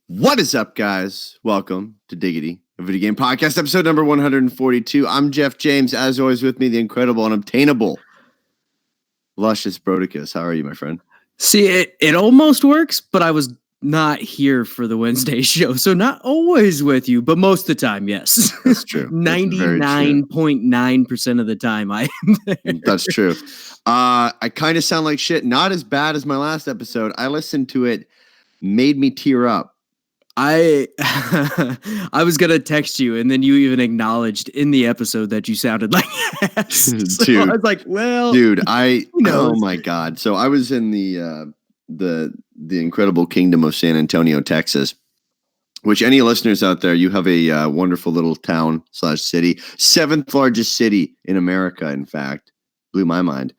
What is up, guys? Welcome to Diggity, a video game podcast, episode number 142. I'm Jeff James. As always, with me, the incredible, unobtainable, luscious Brodicus. How are you, my friend? See, it almost works, but I was not here for the Wednesday show, so not always with you, but most of the time, yes. That's true. 99.9% of the time, I am there. That's true. I kind of sound like shit. Not as bad as my last episode. I listened to it, made me tear up. I was gonna text you, and then you even acknowledged in the episode that you sounded like yes. So Dude, I was like, "Well, dude, oh my god!" So I was in the incredible kingdom of San Antonio, Texas. Which any listeners out there, you have a wonderful little town / city, 7th largest city in America. In fact, blew my mind.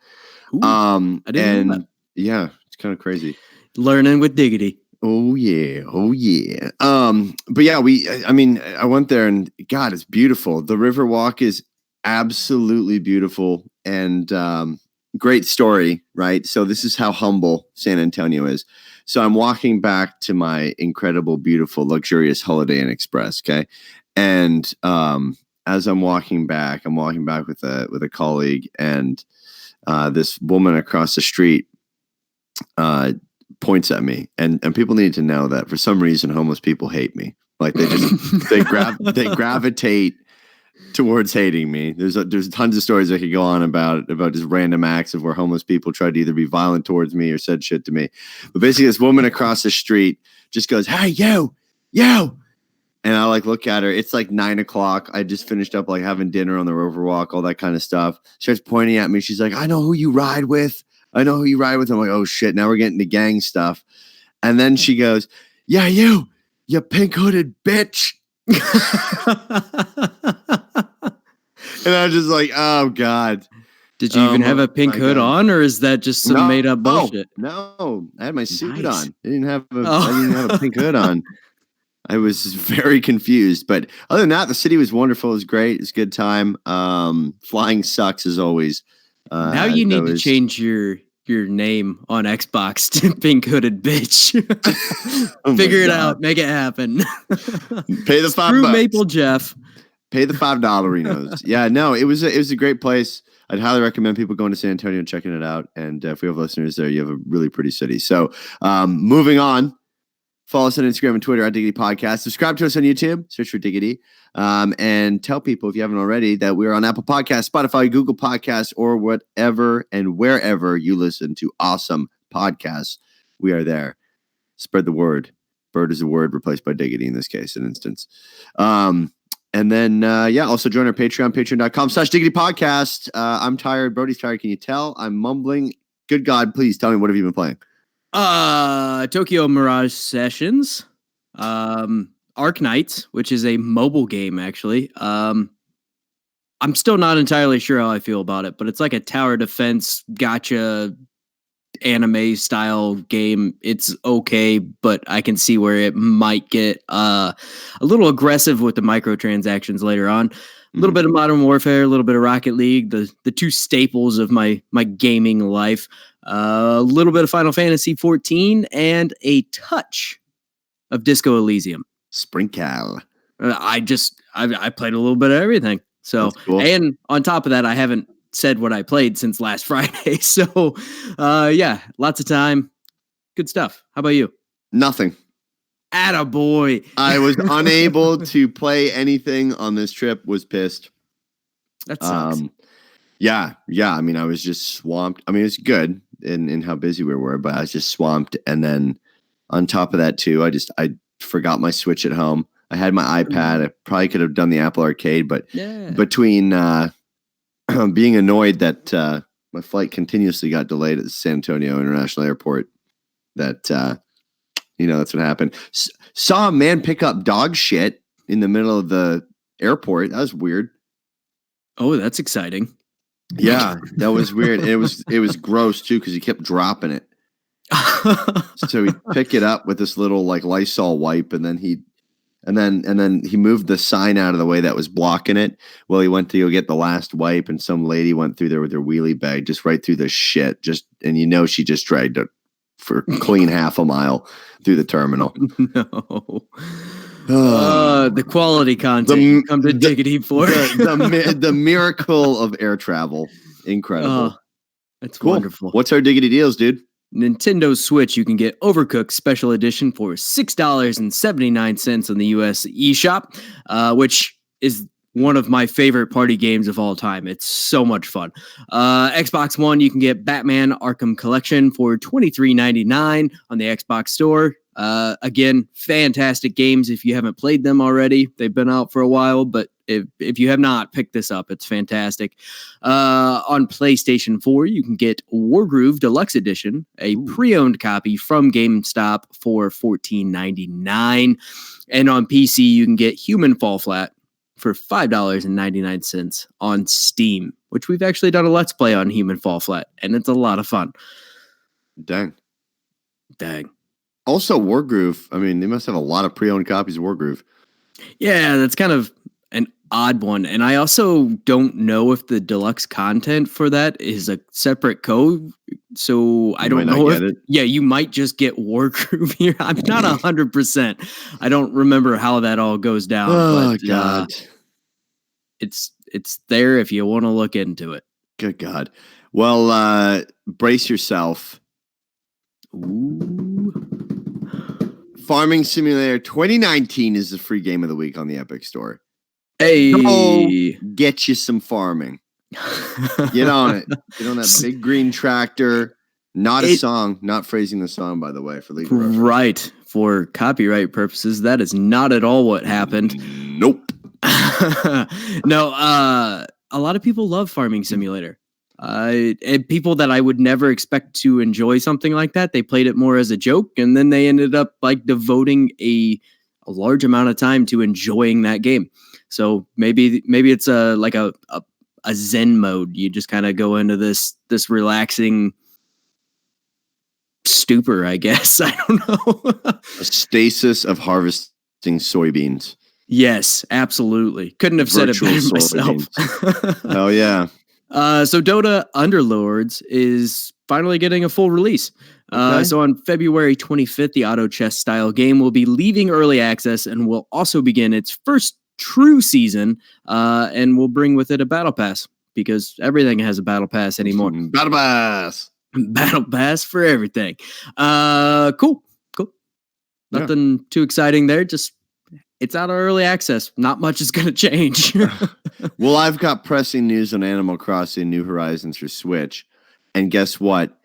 Ooh, I didn't know that. Yeah, it's kind of crazy. Learning with Diggity. Oh yeah. But yeah, I went there and God, it's beautiful. The river walk is absolutely beautiful and great story, right? So this is how humble San Antonio is. So I'm walking back to my incredible, beautiful, luxurious Holiday Inn Express, okay? And as I'm walking back with a colleague, and this woman across the street points at me, and people need to know that for some reason homeless people hate me. Like they gravitate towards hating me. There's tons of stories I could go on about just random acts of where homeless people tried to either be violent towards me or said shit to me. But basically this woman across the street just goes, "Hey, you. And I look at her. It's like 9:00. I just finished up having dinner on the Riverwalk, all that kind of stuff. She starts pointing at me. She's like, "I know who you ride with. I'm like, oh shit, now we're getting to gang stuff." And then she goes, "Yeah, you pink hooded bitch." And I was just like, oh God. Did you even have a pink hood on, or is that just some made up bullshit? No, I had my suit on. I didn't have a pink hood on. I was very confused, but other than that, the city was wonderful. It was great. It was a good time. Flying sucks as always. Now you need to change your name on Xbox to pink hooded bitch. Figure it out. Make it happen. Pay the $5. Screw Maple Jeff. Pay the $5. Yeah, no, it was a great place. I'd highly recommend people going to San Antonio and checking it out. And if we have listeners there, you have a really pretty city. So moving on. Follow us on Instagram and Twitter at Diggity Podcast. Subscribe to us on YouTube. Search for Diggity. And tell people, if you haven't already, that we're on Apple Podcasts, Spotify, Google Podcasts, or whatever and wherever you listen to awesome podcasts. We are there. Spread the word. Bird is a word replaced by Diggity in this case, an instance. And then, also join our Patreon, patreon.com/Diggity Podcast. I'm tired. Brody's tired. Can you tell? I'm mumbling. Good God, please tell me, what have you been playing? Tokyo Mirage Sessions, Arc Knights, which is a mobile game, actually. I'm still not entirely sure how I feel about it, but it's like a tower defense gotcha anime style game. It's okay, but I can see where it might get a little aggressive with the microtransactions later on. A little bit of Modern Warfare, a little bit of Rocket League, the two staples of my gaming life. A little bit of Final Fantasy 14 and a touch of Disco Elysium. Sprinkle. I played a little bit of everything. So, cool. And on top of that, I haven't said what I played since last Friday. So, lots of time. Good stuff. How about you? Nothing. Attaboy. I was unable to play anything on this trip. Was pissed. That sucks. Yeah. I mean, I was just swamped. I mean, it was good in how busy we were, but I was just swamped. And then on top of that too, I forgot my Switch at home. I had my iPad. I probably could have done the Apple Arcade, but between being annoyed that my flight continuously got delayed at the San Antonio International Airport, that that's what happened. Saw a man pick up dog shit in the middle of the airport. That was weird. Oh, that's exciting. Yeah, that was weird. It was gross too because he kept dropping it. So he'd pick it up with this little Lysol wipe, and then he moved the sign out of the way that was blocking it. Well, he went to go get the last wipe, and some lady went through there with her wheelie bag, just right through the shit. And she just tried to for clean half a mile through the terminal. No. The quality content you come to Diggity for. the miracle of air travel. Incredible. That's cool. Wonderful. What's our Diggity deals, dude? Nintendo Switch, you can get Overcooked Special Edition for $6.79 on the US eShop, which is one of my favorite party games of all time. It's so much fun. Xbox One, you can get Batman Arkham Collection for $23.99 on the Xbox Store. Again, fantastic games if you haven't played them already. They've been out for a while, but if you have not, pick this up. It's fantastic. On PlayStation 4, you can get Wargroove Deluxe Edition, a pre-owned copy from GameStop for $14.99. And on PC, you can get Human Fall Flat for $5.99 on Steam, which we've actually done a Let's Play on Human Fall Flat, and it's a lot of fun. Dang. Also, Wargroove, I mean, they must have a lot of pre-owned copies of Wargroove. Yeah, that's kind of an odd one. And I also don't know if the deluxe content for that is a separate code. So I don't know if you might just get Wargroove here. I'm not 100%. I don't remember how that all goes down. Oh, but, God. It's there if you want to look into it. Good God. Well, brace yourself. Ooh. Farming Simulator 2019 is the free game of the week on the Epic Store. Hey, go get you some farming. Get on it. Get on that big green tractor. Not a song. Not phrasing the song, by the way, for legal reference. Right. For copyright purposes, that is not at all what happened. Nope. No. A lot of people love Farming Simulator. And people that I would never expect to enjoy something like that, they played it more as a joke, and then they ended up like devoting a large amount of time to enjoying that game. So maybe it's a Zen mode. You just kind of go into this relaxing stupor, I guess. I don't know. A stasis of harvesting soybeans. Yes, absolutely. Couldn't have said it better myself. Oh yeah. So Dota Underlords is finally getting a full release. Okay. So on February 25th, the auto chess style game will be leaving early access and will also begin its first true season, and will bring with it a battle pass, because everything has a battle pass anymore. Battle pass for everything. Cool. Nothing too exciting there. Just it's out of early access. Not much is going to change. Well, I've got pressing news on Animal Crossing New Horizons for Switch. And guess what?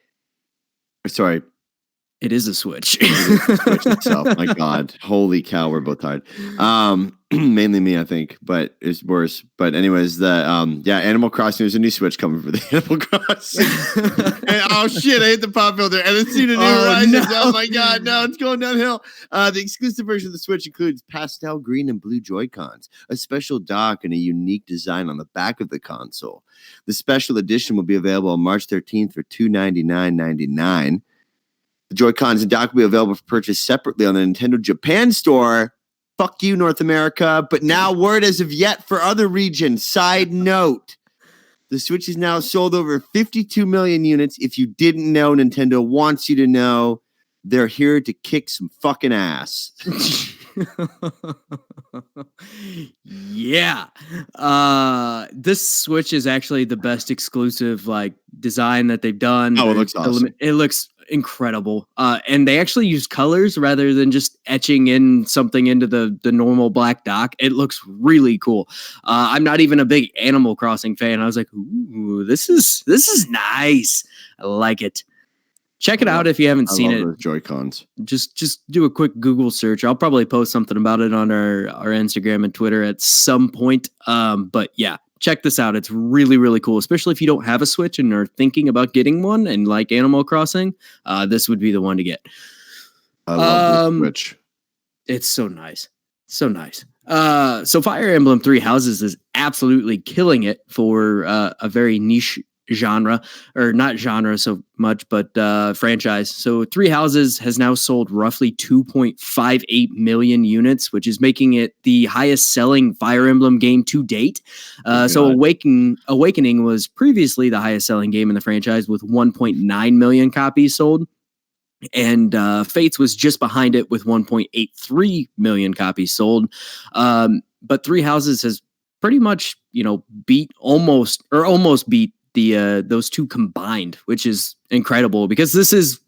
Sorry. It is a Switch. It is the Switch itself. My God. Holy cow, we're both tired. Mainly me, I think, but it's worse. But anyways, Animal Crossing, there's a new Switch coming for the Animal Crossing. Oh shit, I hit the pop filter and it's seen a New Horizons. No. Oh my God, no, it's going downhill. The exclusive version of the Switch includes pastel green and blue Joy-Cons, a special dock, and a unique design on the back of the console. The special edition will be available on March 13th for $299.99. The Joy-Cons and dock will be available for purchase separately on the Nintendo Japan store. Fuck you, North America. But now word as of yet for other regions. Side note, the Switch is now sold over 52 million units. If you didn't know, Nintendo wants you to know they're here to kick some fucking ass. Yeah. This Switch is actually the best exclusive design that they've done. Oh, it looks awesome. It looks incredible. And they actually use colors rather than just etching in something into the normal black dock. It looks really cool. I'm not even a big Animal Crossing fan. I was like, ooh, this is nice. I like it. Check it out if you haven't seen it. Joy-Cons. Just do a quick Google search. I'll probably post something about it on our Instagram and Twitter at some point. But yeah, check this out. It's really, really cool, especially if you don't have a Switch and are thinking about getting one and like Animal Crossing. This would be the one to get. I love the Switch. It's so nice. So nice. So Fire Emblem Three Houses is absolutely killing it for a very niche genre, or not genre so much, but franchise. So Three Houses has now sold roughly 2.58 million units, which is making it the highest selling Fire Emblem game to date. So Awakening was previously the highest selling game in the franchise with 1.9 million copies sold. and Fates was just behind it with 1.83 million copies sold. But Three Houses has pretty much, beat almost beat the those two combined, which is incredible because this is,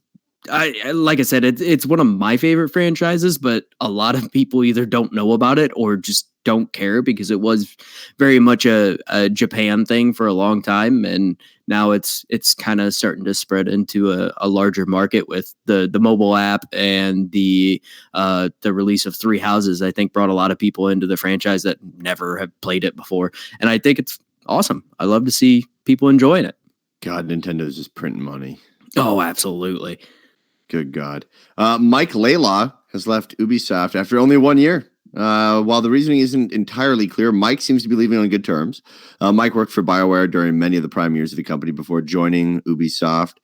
like I said, it's one of my favorite franchises, but a lot of people either don't know about it or just don't care because it was very much a Japan thing for a long time, and now it's kind of starting to spread into a larger market with the mobile app and the release of Three Houses. I think brought a lot of people into the franchise that never have played it before, and I think it's awesome. I love to see people enjoying it. God, Nintendo's just printing money. Oh, absolutely. Good God. Mike Laylaw has left Ubisoft after only 1 year. While the reasoning isn't entirely clear, Mike seems to be leaving on good terms. Mike worked for BioWare during many of the prime years of the company before joining Ubisoft.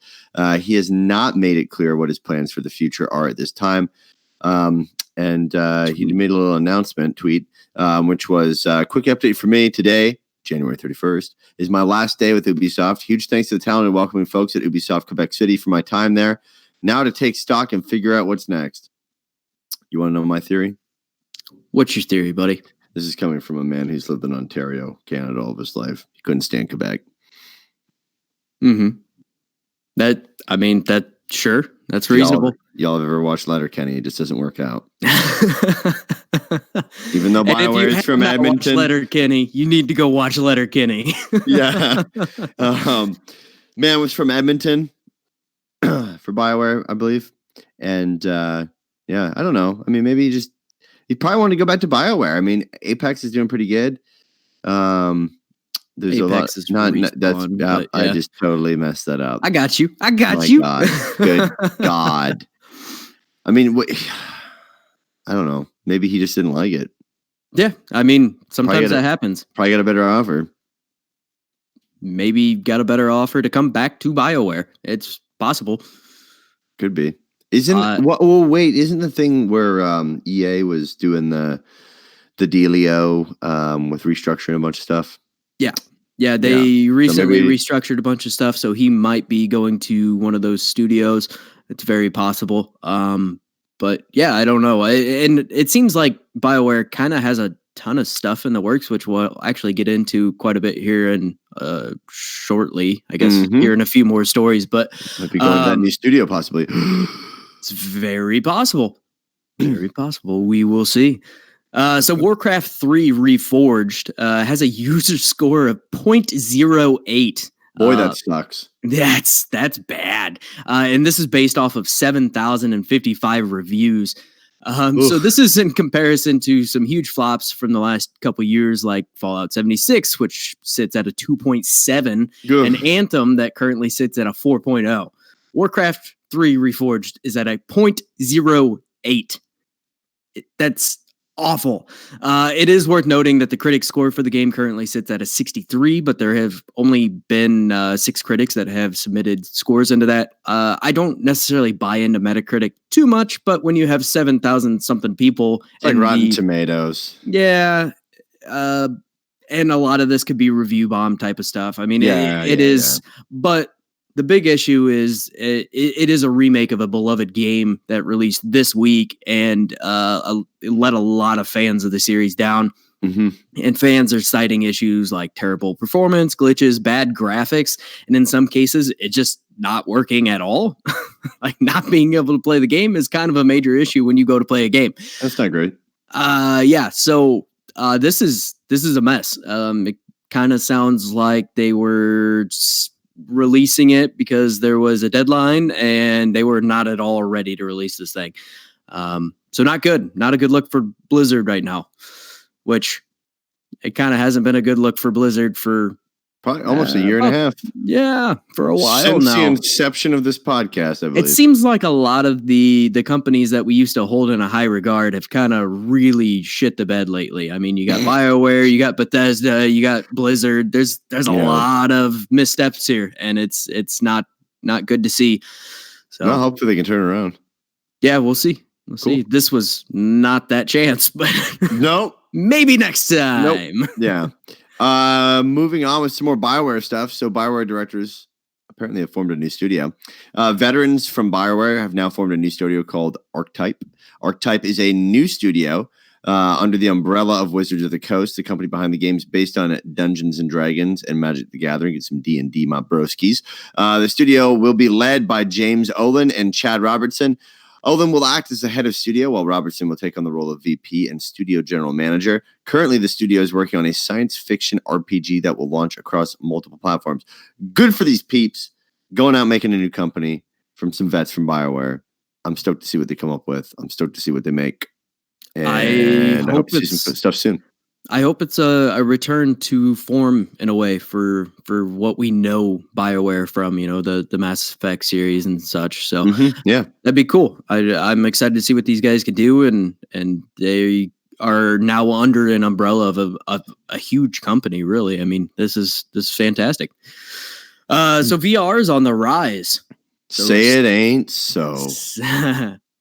He has not made it clear what his plans for the future are at this time. And he made a little announcement tweet, which was a quick update for me today. January 31st is my last day with Ubisoft. Huge thanks to the talented and welcoming folks at Ubisoft Quebec City for my time there. Now to take stock and figure out what's next. You want to know my theory? What's your theory, buddy? This is coming from a man who's lived in Ontario, Canada all of his life. He couldn't stand Quebec. Mm-hmm. Sure. That's reasonable. Y'all have ever watched Letterkenny? It just doesn't work out. Even though BioWare is from Edmonton. Letterkenny, you need to go watch Letterkenny. Yeah. Man was from Edmonton for BioWare, I believe. And I don't know. I mean, maybe he probably wanted to go back to BioWare. I mean, Apex is doing pretty good. There's Apex a lot. Yeah. I just totally messed that up. I got you. My God. Good God. I mean, I don't know. Maybe he just didn't like it. Yeah. I mean, sometimes that happens. Probably got a better offer. Maybe got a better offer to come back to BioWare. It's possible. Could be. Isn't the thing where EA was doing the dealio with restructuring a bunch of stuff? Yeah, they recently restructured a bunch of stuff, so he might be going to one of those studios. It's very possible. But yeah, I don't know. And it seems like BioWare kind of has a ton of stuff in the works, which we'll actually get into quite a bit here and shortly. I guess hearing a few more stories, but might be going to that new studio possibly. It's very possible. Very possible. We will see. So Warcraft 3 Reforged has a user score of 0.08. Boy, that sucks. That's bad. And this is based off of 7,055 reviews. So this is in comparison to some huge flops from the last couple years, like Fallout 76, which sits at a 2.7, and Anthem that currently sits at a 4.0. Warcraft 3 Reforged is at a 0.08. That's awful. It is worth noting that the critic score for the game currently sits at a 63, but there have only been 6 critics that have submitted scores into that. I don't necessarily buy into Metacritic too much, but when you have 7,000 something people, it's like Rotten Tomatoes. Yeah. And a lot of this could be review bomb type of stuff. I mean, it is, but the big issue is it is a remake of a beloved game that released this week and it let a lot of fans of the series down. Mm-hmm. And fans are citing issues like terrible performance, glitches, bad graphics, and in some cases, it's just not working at all. Like not being able to play the game is kind of a major issue when you go to play a game. That's not great. So this is a mess. It kind of sounds like they were releasing it because there was a deadline and they were not at all ready to release this thing. So not good. Not a good look for Blizzard right now, which it kind of hasn't been a good look for Blizzard for probably almost a year and a half. Yeah, for a while since now. The inception of this podcast, I believe. It seems like a lot of the companies that we used to hold in a high regard have kind of really shit the bed lately. I mean, you got BioWare, you got Bethesda, you got Blizzard. There's a lot of missteps here, and it's not good to see. So well, hopefully they can turn around. Yeah, we'll see. We'll see. This was not that chance, but nope. Maybe next time. Nope. Yeah. Moving on with some more BioWare stuff. So BioWare directors apparently have formed a new studio. Veterans from BioWare have now formed a new studio called Archetype. Archetype is a new studio under the umbrella of Wizards of the Coast, the company behind the games based on Dungeons and Dragons and Magic the Gathering and some D&D, my broskies. The studio will be led by James Olin and Chad Robertson. Olin will act as the head of studio, while Robertson will take on the role of VP and studio general manager. Currently, the studio is working on a science fiction RPG that will launch across multiple platforms. Good for these peeps going out making a new company from some vets from BioWare. I'm stoked to see what they come up with. I'm stoked to see what they make. And I hope to see some stuff soon. I hope it's a return to form in a way for what we know BioWare from, the Mass Effect series and such. So yeah, that'd be cool. I'm excited to see what these guys can do, and they are now under an umbrella of a huge company. Really, I mean, this is fantastic. So VR is on the rise. So say it ain't so.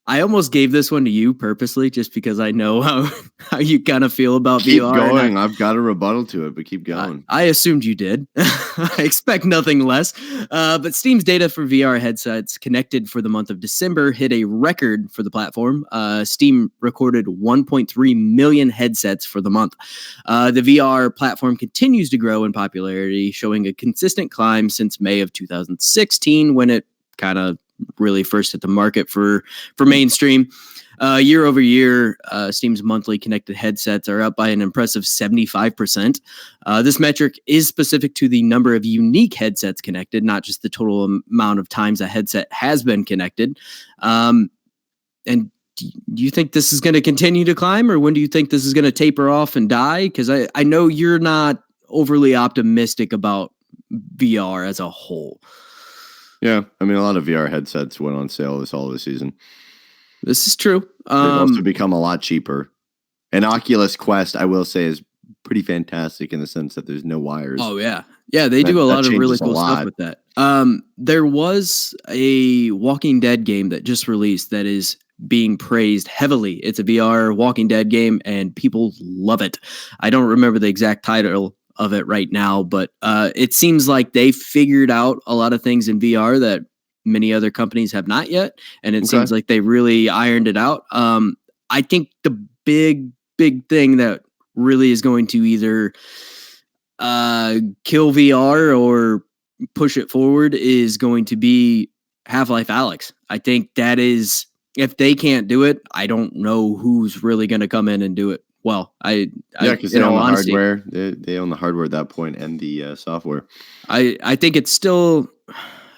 I almost gave this one to you purposely just because I know how you kind of feel about keep VR. Keep going. I've got a rebuttal to it, but keep going. I assumed you did. I expect nothing less. But Steam's data for VR headsets connected for the month of December hit a record for the platform. Steam recorded 1.3 million headsets for the month. The VR platform continues to grow in popularity, showing a consistent climb since May of 2016 when it kind of really first hit the market for mainstream. Year over year, Steam's monthly connected headsets are up by an impressive 75%. This metric is specific to the number of unique headsets connected, not just the total amount of times a headset has been connected. And do you think this is going to continue to climb, or when do you think this is going to taper off and die? Because I know you're not overly optimistic about VR as a whole. Yeah, I mean, a lot of VR headsets went on sale this holiday season. This is true. They've also become a lot cheaper. And Oculus Quest, I will say, is pretty fantastic in the sense that there's no wires. Oh, yeah. Yeah, they do a lot of really cool stuff with that. There was a Walking Dead game that just released that is being praised heavily. It's a VR Walking Dead game, and people love it. I don't remember the exact title of it right now, but it seems like they figured out a lot of things in VR that many other companies have not yet, and it seems like they really ironed it out. I think the big thing that really is going to either kill VR or push it forward is going to be Half-Life Alyx. I think that is, if they can't do it, I don't know who's really going to come in and do it. Well, because they own the hardware. They own the hardware at that point and the software. I think it's still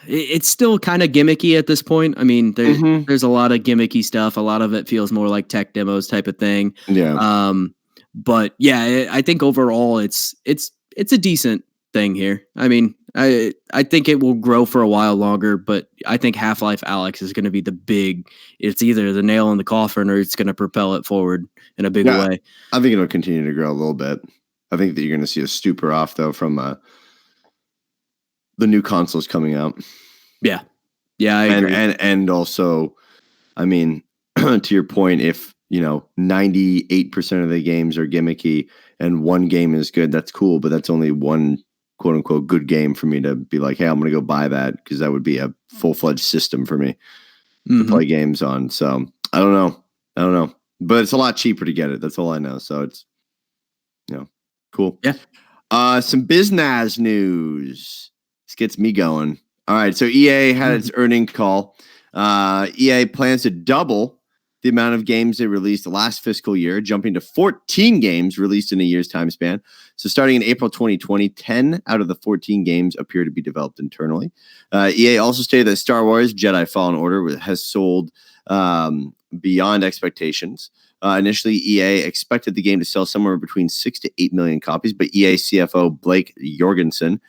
kind of gimmicky at this point. I mean, there's a lot of gimmicky stuff. A lot of it feels more like tech demos type of thing. Yeah. But yeah, I think overall it's a decent thing here. I mean, I think it will grow for a while longer, but I think Half-Life Alyx is going to be it's either the nail in the coffin or it's going to propel it forward in a big way. I think it'll continue to grow a little bit. I think that you're going to see a stupor off though from the new consoles coming out. Yeah. Yeah. I agree. And also, I mean, to your point, if 98% of the games are gimmicky and one game is good, that's cool, but that's only one quote unquote good game for me to be like, hey, I'm going to go buy that, because that would be a full-fledged system for me to play games on. So I don't know, but it's a lot cheaper to get it. That's all I know. So it's, cool. Yeah. Some BizNaz news. This gets me going. All right. So EA had its earnings call. EA plans to double the amount of games they released last fiscal year, jumping to 14 games released in a year's time span. So starting in April 2020, 10 out of the 14 games appear to be developed internally. EA also stated that Star Wars Jedi Fallen Order has sold beyond expectations. Initially, EA expected the game to sell somewhere between 6 to 8 million copies, but EA CFO Blake Jorgensen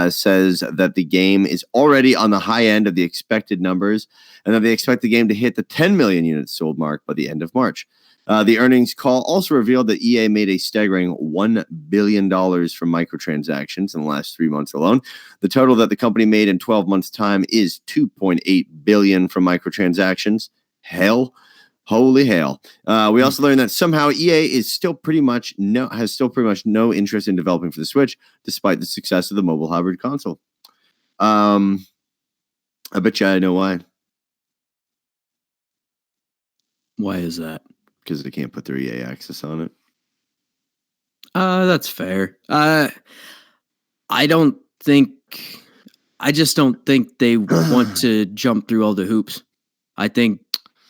says that the game is already on the high end of the expected numbers, and that they expect the game to hit the 10 million units sold mark by the end of March. The earnings call also revealed that EA made a staggering $1 billion from microtransactions in the last 3 months alone. The total that the company made in 12 months' time is $2.8 billion from microtransactions. Holy hell. We also learned that somehow EA is still pretty much no interest in developing for the Switch, despite the success of the mobile hybrid console. I bet you I know why. Why is that? Because they can't put their EA access on it. That's fair. I don't think. I just don't think they want to jump through all the hoops. I think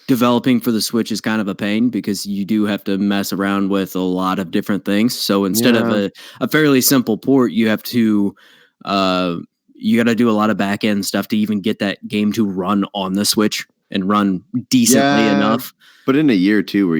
developing for the Switch is kind of a pain because you do have to mess around with a lot of different things. So instead of a fairly simple port, you have to you got to do a lot of back end stuff to even get that game to run on the Switch and run decently enough. But in a year or two, where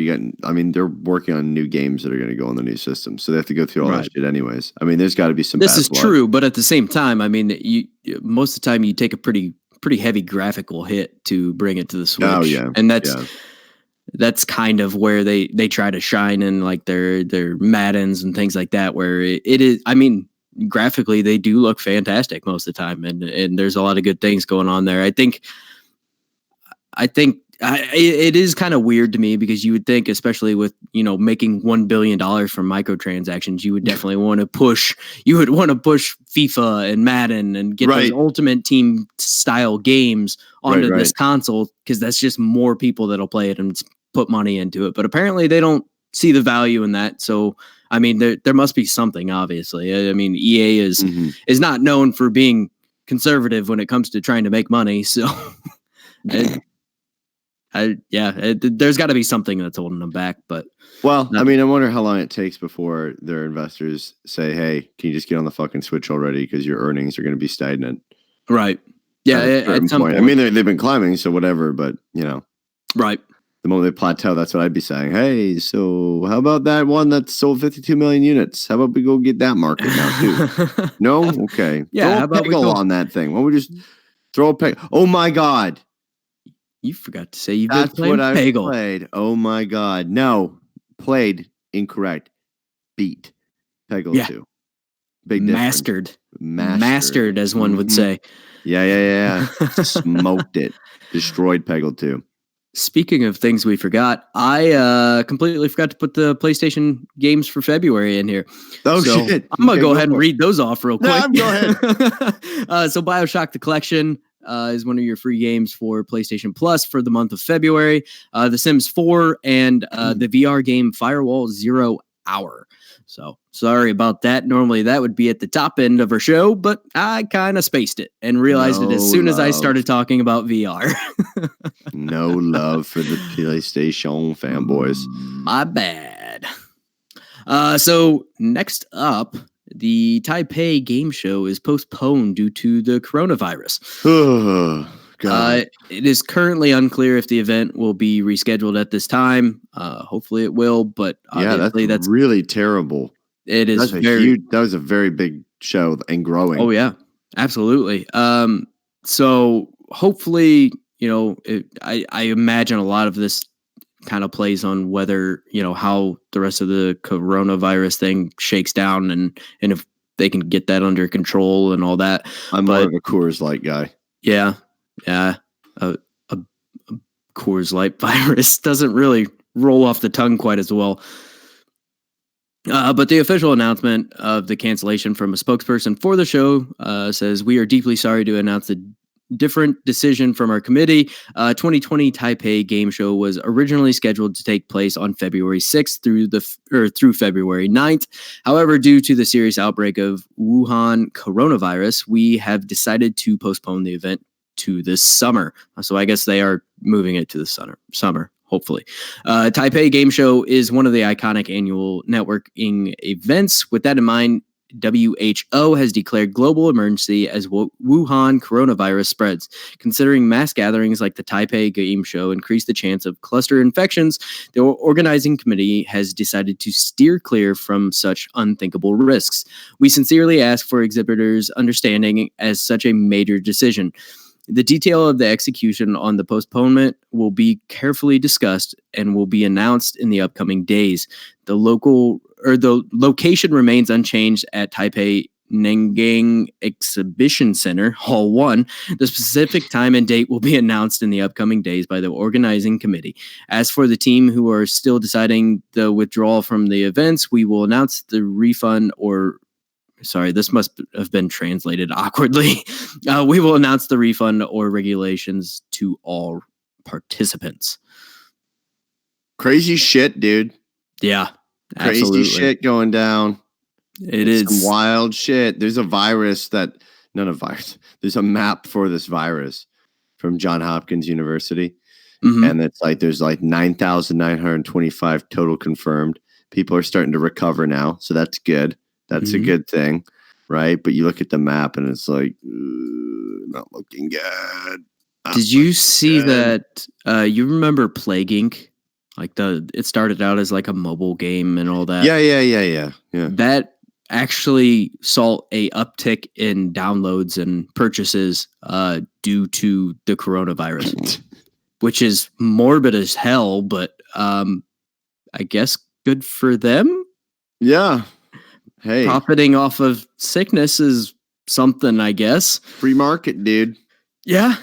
they're working on new games that are going to go on the new system, so they have to go through all that shit anyways. I mean, there's got to be some. This is true, but at the same time, I mean, you most of the time you take a pretty heavy graphical hit to bring it to the Switch. Oh yeah, and that's kind of where they try to shine in like their Maddens and things like that, where it is. I mean, graphically they do look fantastic most of the time, and there's a lot of good things going on there. I think it is kind of weird to me because you would think, especially with making $1 billion from microtransactions, you would definitely want to push. You would want to push FIFA and Madden and get those Ultimate Team style games onto this console because that's just more people that'll play it and put money into it. But apparently, they don't see the value in that. So, I mean, there must be something. Obviously, I mean, EA is not known for being conservative when it comes to trying to make money. So. There's got to be something that's holding them back. But I mean, I wonder how long it takes before their investors say, "Hey, can you just get on the fucking Switch already? Because your earnings are going to be stagnant." Right. Yeah. At some point. I mean, they've been climbing, so whatever. But right. The moment they plateau, that's what I'd be saying. Hey, so how about that one that sold 52 million units? How about we go get that market now too? No, okay. Yeah. Throw how about we go on that thing? Why don't we just throw a peg? Oh my god. You forgot to say you've been playing Peggle. Played. Oh my god. No. Played incorrect. Beat. Peggle 2. Big difference. Mastered, as one would say. Yeah. Smoked it. Destroyed Peggle 2. Speaking of things we forgot, I completely forgot to put the PlayStation games for February in here. Oh, shit. I'm going to go ahead and read those off real quick. Go ahead. So BioShock the Collection is one of your free games for PlayStation Plus for the month of February. The Sims 4 and the VR game Firewall 0 Hour. So sorry about that. Normally that would be at the top end of our show, but I kind of spaced it and realized it as soon as I started talking about VR. No love for the PlayStation fanboys. My bad. So next up, the Taipei game show is postponed due to the coronavirus. It is currently unclear if the event will be rescheduled at this time. Hopefully it will, but obviously that's really terrible. It is that was a very big show and growing. Oh yeah, absolutely. So hopefully, I imagine a lot of this kind of plays on whether, how the rest of the coronavirus thing shakes down and if they can get that under control and all that. I'm more of a Coors Light guy. Yeah. A Coors Light virus doesn't really roll off the tongue quite as well. But the official announcement of the cancellation from a spokesperson for the show says, "We are deeply sorry to announce the different decision from our committee. 2020 Taipei Game Show was originally scheduled to take place on February 6th through February 9th. However, due to the serious outbreak of Wuhan coronavirus, we have decided to postpone the event to this summer." So I guess they are moving it to the summer. Hopefully. Taipei Game Show is one of the iconic annual networking events. With that in mind, WHO has declared global emergency as Wuhan coronavirus spreads. Considering mass gatherings like the Taipei Game Show increase the chance of cluster infections, the organizing committee has decided to steer clear from such unthinkable risks. We sincerely ask for exhibitors' understanding as such a major decision. The detail of the execution on the postponement will be carefully discussed and will be announced in the upcoming days. The location remains unchanged at Taipei Nangang Exhibition Center, Hall 1. The specific time and date will be announced in the upcoming days by the organizing committee. As for the team who are still deciding the withdrawal from the events, we will announce the refund or sorry, this must have been translated awkwardly. We will announce the refund or regulations to all participants. Crazy shit, dude. Yeah, Crazy absolutely. shit going down. It's some wild shit. There's a virus There's a map for this virus from Johns Hopkins University. Mm-hmm. And it's like there's like 9,925 total confirmed. People are starting to recover now. So that's good. That's a good thing. Right. But you look at the map and it's like not looking good. Did you see that? You remember Plague Inc? Like it started out as like a mobile game and all that. Yeah. That actually saw a uptick in downloads and purchases due to the coronavirus, which is morbid as hell, but I guess good for them. Yeah. Hey, profiting off of sickness is something, I guess. Free market, dude. Yeah.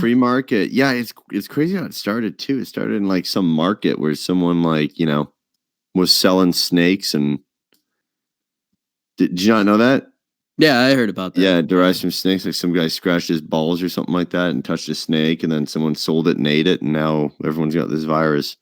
Free market. Yeah, it's crazy how it started too. It started in like some market where someone was selling snakes and did you not know that? Yeah, I heard about that. Yeah, it derives from snakes. Like some guy scratched his balls or something like that and touched a snake, and then someone sold it and ate it, and now everyone's got this virus.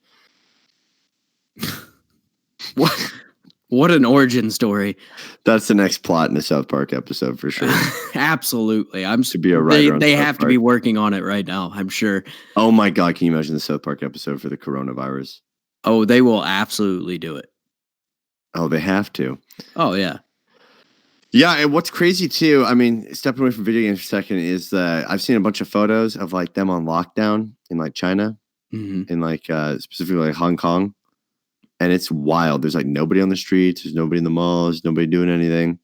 What an origin story. That's the next plot in the South Park episode for sure. Absolutely. I'm to be a writer. They have to be working on it right now, I'm sure. Oh my God, can you imagine the South Park episode for the coronavirus? Oh, they will absolutely do it. Oh, they have to. Oh, yeah. Yeah, and what's crazy too, I mean, stepping away from video games for a second, is that I've seen a bunch of photos of like them on lockdown in like China, in like specifically like Hong Kong, and it's wild. There's like nobody on the streets, there's nobody in the malls, nobody doing anything.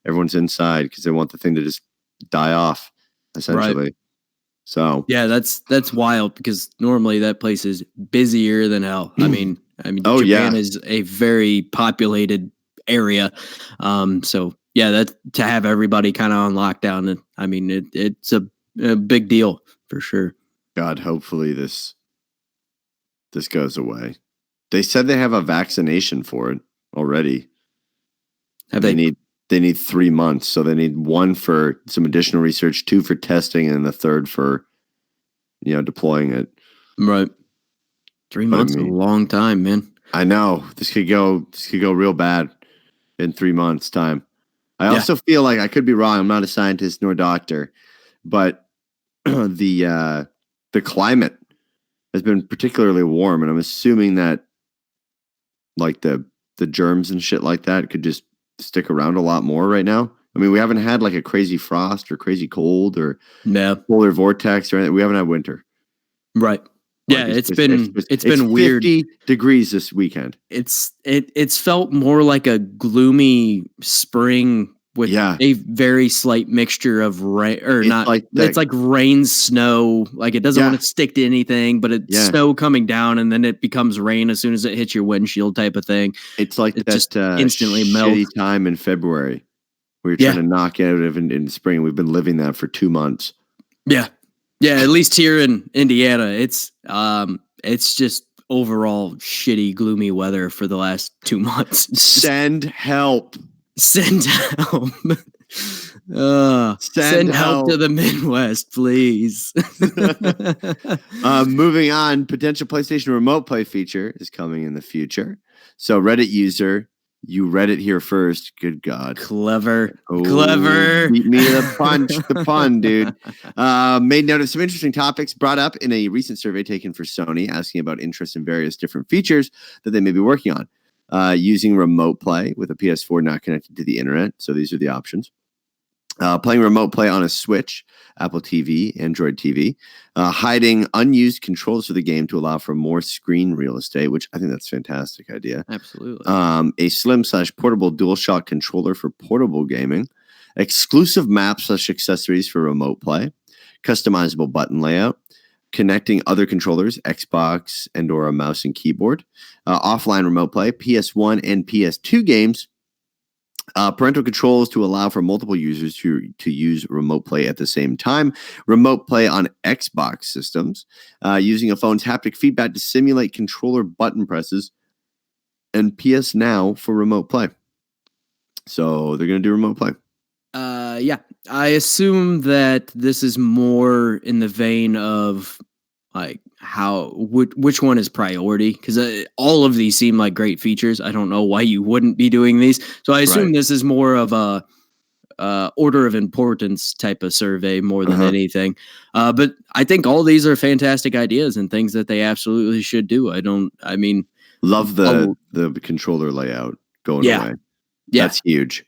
Everyone's inside because they want the thing to just die off, essentially. Right. So yeah, that's wild because normally that place is busier than hell. I mean, Japan is a very populated area, so. Yeah, that to have everybody kind of on lockdown, and I mean it's a big deal for sure. God, hopefully this goes away. They said they have a vaccination for it already. They need 3 months, so they need 1 for some additional research, 2 for testing, and the 3rd for deploying it. Right, 3 months is a long time, man. I know this could go real bad in 3 months' time. I also feel like I could be wrong. I'm not a scientist nor doctor, but the climate has been particularly warm, and I'm assuming that like the germs and shit like that could just stick around a lot more right now. I mean, we haven't had like a crazy frost or crazy cold or polar vortex or anything. We haven't had winter. Right. Yeah, it's been weird. 50 degrees this weekend. It's felt more like a gloomy spring with a very slight mixture of rain or not. It's like rain, snow. Like it doesn't want to stick to anything, but it's snow coming down and then it becomes rain as soon as it hits your windshield type of thing. It's like that just instantly melts. Time in February where you're trying to knock it out in spring. We've been living that for 2 months. Yeah. Yeah, at least here in Indiana, it's just overall shitty, gloomy weather for the last 2 months. Send help. Send help. Send help to the Midwest, please. Moving on, potential PlayStation Remote Play feature is coming in the future. So Reddit user, you read it here first. Good God. Clever. Beat me to the pun, dude. Made note of some interesting topics brought up in a recent survey taken for Sony, asking about interest in various different features that they may be working on. Using remote play with a PS4 not connected to the internet. So these are the options. Playing remote play on a Switch, Apple TV, Android TV. Hiding unused controls for the game to allow for more screen real estate, which I think that's a fantastic idea. Absolutely. A slim/portable DualShock controller for portable gaming. Exclusive maps/accessories for remote play. Customizable button layout. Connecting other controllers, Xbox and or a mouse and keyboard. Offline remote play, PS1 and PS2 games. Parental controls to allow for multiple users to use remote play at the same time. Remote play on Xbox systems. Using a phone's haptic feedback to simulate controller button presses. And PS Now for remote play. So they're going to do remote play. Yeah, I assume that this is more in the vein of like which one is priority, because all of these seem like great features. I don't know why you wouldn't be doing these. So I assume this is more of a order of importance type of survey more than anything. But I think all these are fantastic ideas and things that they absolutely should do. Love the controller layout going away. Yeah. That's huge.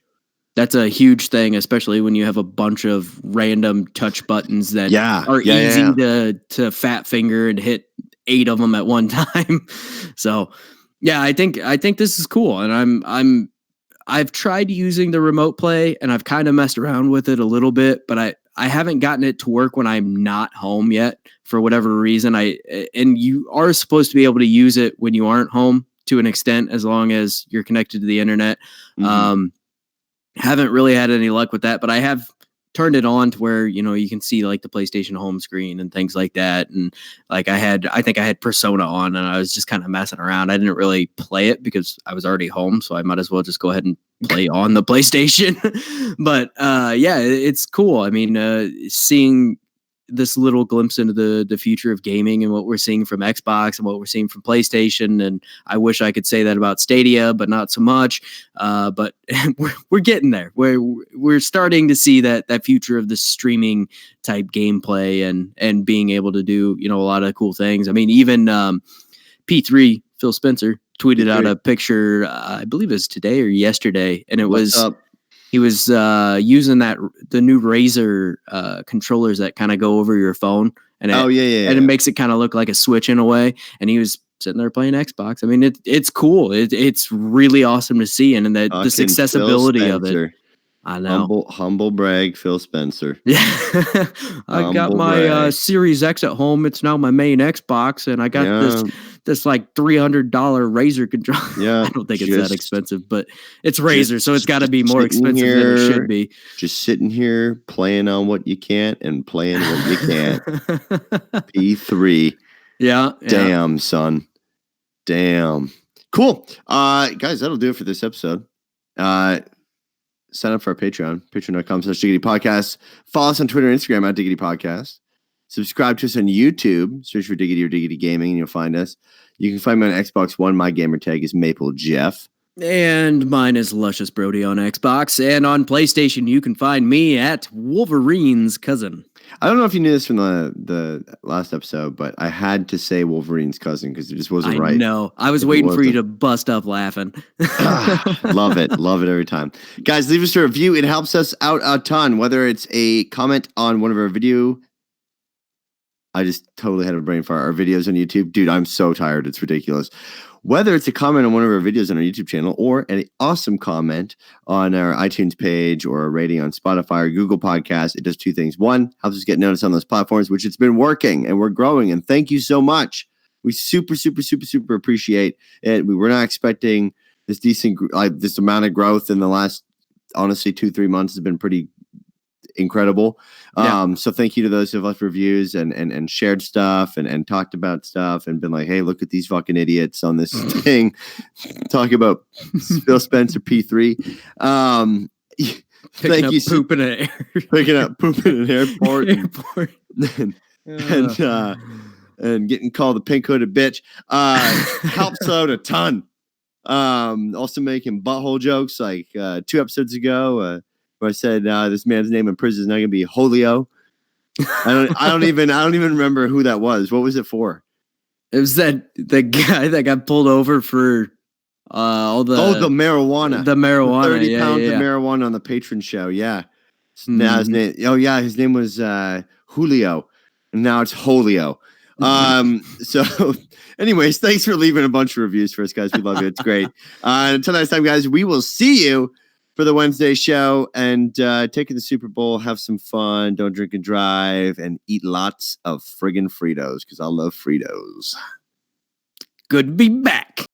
That's a huge thing, especially when you have a bunch of random touch buttons that are easy to fat finger and hit 8 of them at one time. So, yeah, I think this is cool, and I've tried using the remote play, and I've kind of messed around with it a little bit, but I haven't gotten it to work when I'm not home yet for whatever reason. And you are supposed to be able to use it when you aren't home to an extent, as long as you're connected to the internet. Haven't really had any luck with that, but I have turned it on to where, you can see like the PlayStation home screen and things like that. And like I think I had Persona on, and I was just kind of messing around. I didn't really play it because I was already home, so I might as well just go ahead and play on the PlayStation. But yeah, it's cool. I mean, seeing this little glimpse into the future of gaming and what we're seeing from Xbox and what we're seeing from PlayStation. And I wish I could say that about Stadia, but not so much. But we're getting there. We're starting to see that future of the streaming type gameplay and being able to do, a lot of cool things. I mean, even P3, Phil Spencer, tweeted out a picture, I believe it was today or yesterday, and it he was using the new Razer controllers that kind of go over your phone, and it makes it kind of look like a Switch in a way. And he was sitting there playing Xbox. I mean, it's cool. It's really awesome to see, and the accessibility of it. I know. Humble brag, Phil Spencer. Yeah, I got my Series X at home. It's now my main Xbox, and I got this like $300 Razer controller. Yeah, I don't think it's that expensive, but it's Razer, so it's got to be more expensive than it should be. Just sitting here playing on what you can't and playing what you can't. P3. Yeah. Damn, son. Damn. Cool. Guys, that'll do it for this episode. Sign up for our Patreon, patreon.com/Diggity Podcast. Follow us on Twitter and Instagram @Diggity Podcast. Subscribe to us on YouTube. Search for Diggity or Diggity Gaming and you'll find us. You can find me on Xbox One. My gamer tag is Maple Jeff. And mine is Luscious Brody on Xbox. And on PlayStation, you can find me at Wolverine's Cousin. I don't know if you knew this from the last episode, but I had to say Wolverine's Cousin because it just wasn't right. No, I was waiting for you to bust up laughing. Love it. Love it every time. Guys, leave us a review. It helps us out a ton, whether it's a comment on one of our video. I just totally had a brain fart. Our videos on YouTube. Dude, I'm so tired. It's ridiculous. Whether it's a comment on one of our videos on our YouTube channel or an awesome comment on our iTunes page or a rating on Spotify or Google Podcasts, it does two things. One, helps us get noticed on those platforms, which it's been working and we're growing. And thank you so much. We super appreciate it. We were not expecting this this amount of growth in the last, honestly, 2-3 months has been pretty incredible. So thank you to those who have left reviews and shared stuff and talked about stuff and been like, hey, look at these fucking idiots on this thing. Talk about Phil Spencer P3. Thank you. Picking up poop in an airport. And getting called a pink hooded bitch. Helps out a ton. Also making butthole jokes like 2 episodes ago. Where I said this man's name in prison is not going to be Julio. I don't even remember who that was. What was it for? It was the guy that got pulled over for all the marijuana. The marijuana, 30 pounds of marijuana on the patron show. Yeah. Now his name. Oh yeah, his name was Julio, and now it's Julio. So, anyways, thanks for leaving a bunch of reviews for us, guys. We love you. It's great. Until next time, guys. We will see you for the Wednesday show and take the Super Bowl, have some fun, don't drink and drive, and eat lots of friggin' Fritos because I love Fritos. Good to be back.